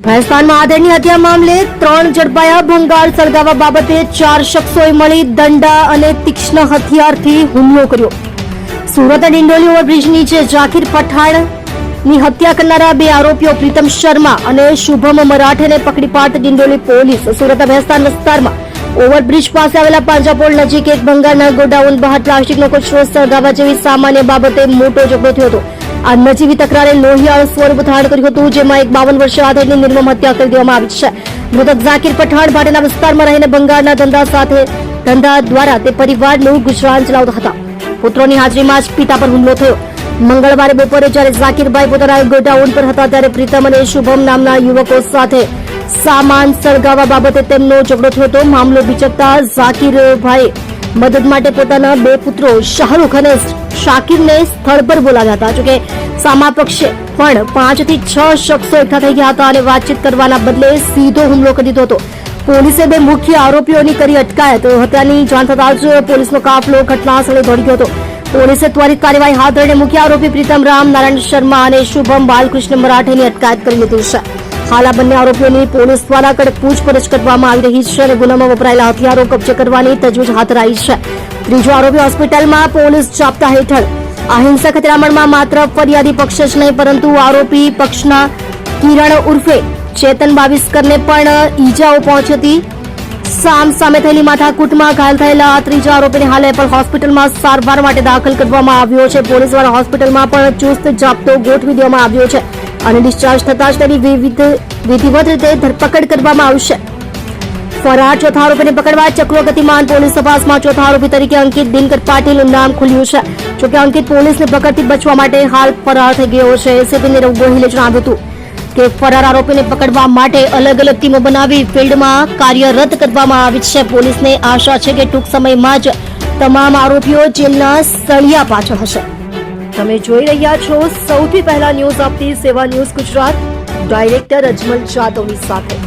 ભેંસવાનમાં આધેડની હત્યા મામલે 3 ઝડપાયા. ભંગાર સળગાવવા બાબતે 4 શખ્સોએ મળી દંડા અને તીક્ષ્ણ હથિયારથી હુમલો કર્યો. સુરત ડિંડોલી ઓવરબ્રિજ નીચે ઝાકીર પઠાણની હત્યા કરનારા 2 આરોપીઓ પ્રીતમ શર્મા અને શુભમ મરાઠેને પકડી પાડતી ડિંડોલી પોલીસ સુરત ભેંસવાન વિસ્તારમાં ઓવરબ્રિજ પાસે આવેલા પાંજાપોળ નજીક એક ભંગારના ગોડાઉન બહાર પ્લાસ્ટિકનો કચરો સળગાવવા જેવી સામાન્ય બાબતે મોટો ઝઘડો થયો હતો. આ નજીવી તકરારે લોહિયાળ સ્વરૂપ ધારણ કર્યું હતું, જેમાં એક 52 વર્ષીય આધેડની નિર્મમ હત્યા કરી દેવામાં આવી છે. મૃતક ઝાકીર પઠાણ ભાટેના વિસ્તારમાં રહીને ભંગારના ધંધા દ્વારા તે પરિવારનું ગુજરાન ચલાવતા હતા. પુત્રોની હાજરીમાં જ પિતા પર હુમલો થયો. મંગળવારે બપોરે જ્યારે ઝાકીરભાઈ પોતાના ગોડાઉન પર હતા ત્યારે પ્રીતમ અને શુભમ નામના યુવકો સાથે સામાન સળગાવવા બાબતે તેમનો ઝઘડો થયો હતો. મામલો વિચકતા ઝાકીરભાઈ મદદ માટે પોતાના 2 પુત્રો શાહરૂખ અને શાકિરને સ્થળ પર બોલાવ્યા હતા. જોકે સામા પક્ષે પણ 5 થી 6 શખ્સો એકઠા થઈ ગયા હતા અને વાતચીત કરવાના બદલે સીધો હુમલો કરી દીધો હતો. પોલીસે 2 મુખ્ય આરોપીઓની કરી અટકાયત. હત્યાની જાણ થતાં જ પોલીસનો કાફલો ઘટનાસ્થળે દોડી ગયો હતો. પોલીસે ત્વરિત કાર્યવાહી હાથ ધરીને મુખ્ય આરોપી પ્રીતમ રામ નારાયણ શર્મા અને શુભમ બાલકૃષ્ણ મરાઠેની અટકાયત કરી લીધી છે. હાલ આ બંને આરોપીઓની પોલીસ દ્વારા કડક પૂછપરછ કરવામાં આવી રહી છે અને ગુનામાં વપરાયેલા હથિયારો કબજે કરવાની તજવીજ હાથ ધરાઈ છે. ત્રીજો આરોપી હોસ્પિટલમાં પોલીસ જાપ્તા હેઠળ. આ હિંસક અથડામણમાં માત્ર ફરિયાદી પક્ષ જ નહીં પરંતુ આરોપી પક્ષના કિરણ ઉર્ફે ચેતન બાવિસ્કરને પણ ઈજાઓ પહોંચી હતી. સામે થયેલી માથાકૂટમાં ઘાયલ થયેલા આ ત્રીજા આરોપીને હાલ એપલ હોસ્પિટલમાં સારવાર માટે દાખલ કરવામાં આવ્યો છે. પોલીસ દ્વારા હોસ્પિટલમાં પણ ચુસ્ત જાપ્તો ગોઠવી દેવામાં આવ્યો છે અને ડિસ્ચાર્જ થતાં જ તેની વિધિવત રીતે ધરપકડ કરવામાં આવશે. ફરાર ચોથા આરોપીને પકડવા ચક્રો ગતિમાન. પોલીસ તપાસમાં ચોથા આરોપી તરીકે અંકિત દિનકર પાટીલનું નામ ખુલ્યું છે. જોકે અંકિત પોલીસને પકડથી બચવા માટે હાલ ફરાર થઈ ગયો છે. એસીપી નીરવ ગોહિલે જણાવ્યું હતું કે ફરાર આરોપીને પકડવા માટે અલગ અલગ ટીમો બનાવી ફિલ્ડમાં કાર્યરત કરવામાં આવી છે. પોલીસને આશા છે કે ટૂંક સમયમાં જ તમામ આરોપીઓ જેલના સળિયા પાછળ હશે. તમે જોઈ રહ્યા છો સૌથી પહેલા ન્યૂઝ આપતી સેવા ન્યૂઝ ગુજરાત, ડાયરેક્ટર અજમલ જાદવની સાથે.